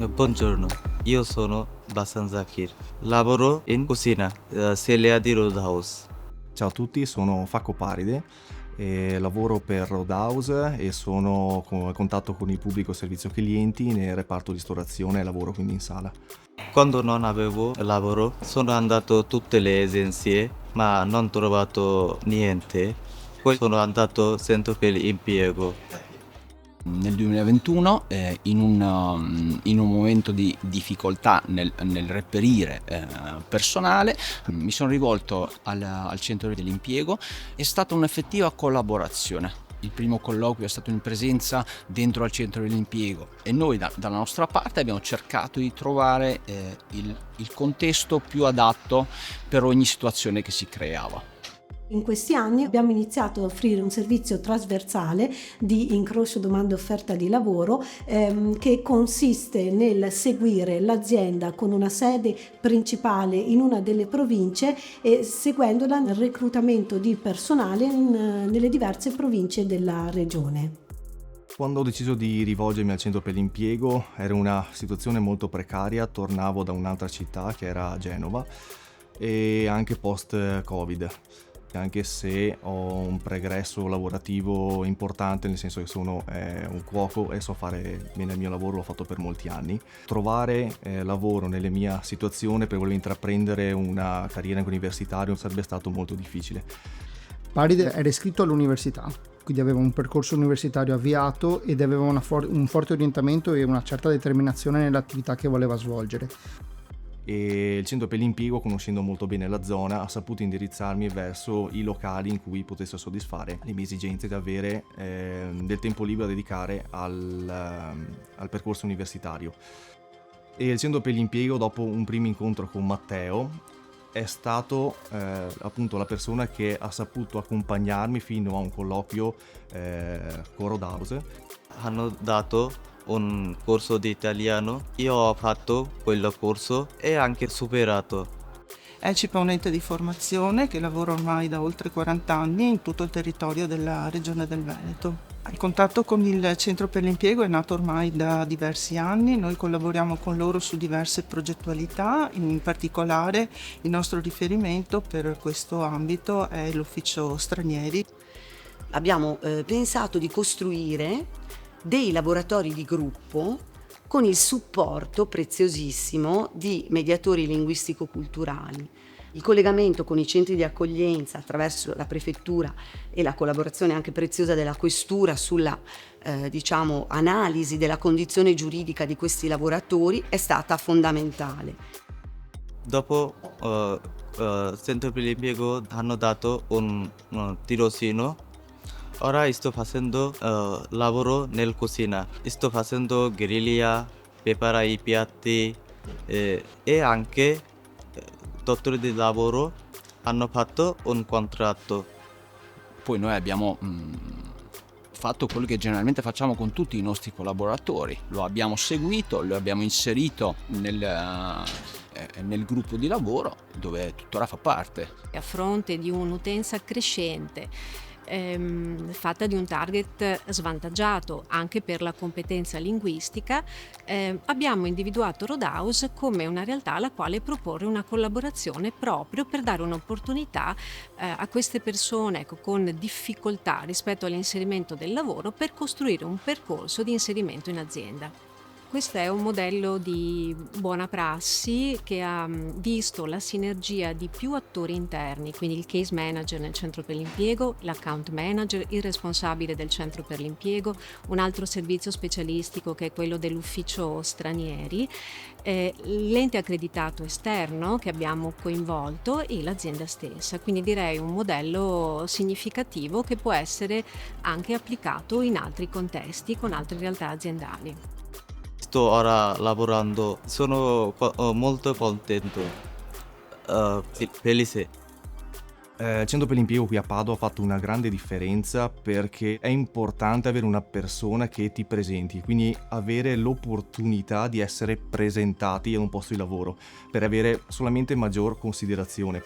Buongiorno, io sono Basan Zakir. Lavoro in cucina, Celia di Roadhouse. Ciao a tutti, sono Facco Paride e lavoro per Roadhouse e sono a contatto con il pubblico servizio clienti nel reparto ristorazione e lavoro quindi in sala. Quando non avevo lavoro, sono andato tutte le agenzie, ma non trovato niente. Poi sono andato centro per l'impiego. Nel 2021, in un momento di difficoltà nel reperire personale, mi sono rivolto al centro dell'impiego. È stata un'effettiva collaborazione. Il primo colloquio è stato in presenza dentro al centro dell'impiego e noi dalla nostra parte abbiamo cercato di trovare il contesto più adatto per ogni situazione che si creava. In questi anni abbiamo iniziato ad offrire un servizio trasversale di incrocio domanda offerta di lavoro che consiste nel seguire l'azienda con una sede principale in una delle province e seguendola nel reclutamento di personale nelle diverse province della regione. Quando ho deciso di rivolgermi al centro per l'impiego era una situazione molto precaria, tornavo da un'altra città che era Genova e anche post-Covid. Anche se ho un pregresso lavorativo importante, nel senso che sono un cuoco e so fare bene il mio lavoro, l'ho fatto per molti anni. Trovare lavoro nella mia situazione per voler intraprendere una carriera universitaria sarebbe stato molto difficile. Paride era iscritto all'università, quindi aveva un percorso universitario avviato ed aveva un forte orientamento e una certa determinazione nell'attività che voleva svolgere. E il centro per l'impiego, conoscendo molto bene la zona, ha saputo indirizzarmi verso i locali in cui potesse soddisfare le mie esigenze di avere del tempo libero da dedicare al percorso universitario. E il centro per l'impiego, dopo un primo incontro con Matteo, è stato appunto la persona che ha saputo accompagnarmi fino a un colloquio con Roadhouse. Hanno dato un corso di italiano, io ho fatto quel corso e anche superato. ECIP è un ente di formazione che lavora ormai da oltre 40 anni in tutto il territorio della regione del Veneto. Il contatto con il centro per l'impiego è nato ormai da diversi anni, noi collaboriamo con loro su diverse progettualità, in particolare il nostro riferimento per questo ambito è l'ufficio stranieri. Abbiamo pensato di costruire dei laboratori di gruppo con il supporto preziosissimo di mediatori linguistico-culturali. Il collegamento con i centri di accoglienza attraverso la prefettura e la collaborazione anche preziosa della questura sulla analisi della condizione giuridica di questi lavoratori è stata fondamentale. Dopo centro per l'impiego hanno dato un tirocino. Ora sto facendo lavoro nel cucina, sto facendo griglia, preparare i piatti e anche datori di lavoro hanno fatto un contratto. Poi noi abbiamo fatto quello che generalmente facciamo con tutti i nostri collaboratori, lo abbiamo seguito, lo abbiamo inserito nel gruppo di lavoro dove tuttora fa parte. A fronte di un'utenza crescente, fatta di un target svantaggiato anche per la competenza linguistica, abbiamo individuato Roadhouse come una realtà alla quale proporre una collaborazione proprio per dare un'opportunità a queste persone con difficoltà rispetto all'inserimento del lavoro per costruire un percorso di inserimento in azienda. Questo è un modello di buona prassi che ha visto la sinergia di più attori interni, quindi il case manager nel centro per l'impiego, l'account manager, il responsabile del centro per l'impiego, un altro servizio specialistico che è quello dell'ufficio stranieri, l'ente accreditato esterno che abbiamo coinvolto e l'azienda stessa. Quindi direi un modello significativo che può essere anche applicato in altri contesti con altre realtà aziendali. Sto ora lavorando, sono molto contento, felice. Il centro per l'impiego qui a Padova ha fatto una grande differenza perché è importante avere una persona che ti presenti, quindi avere l'opportunità di essere presentati a un posto di lavoro per avere solamente maggior considerazione.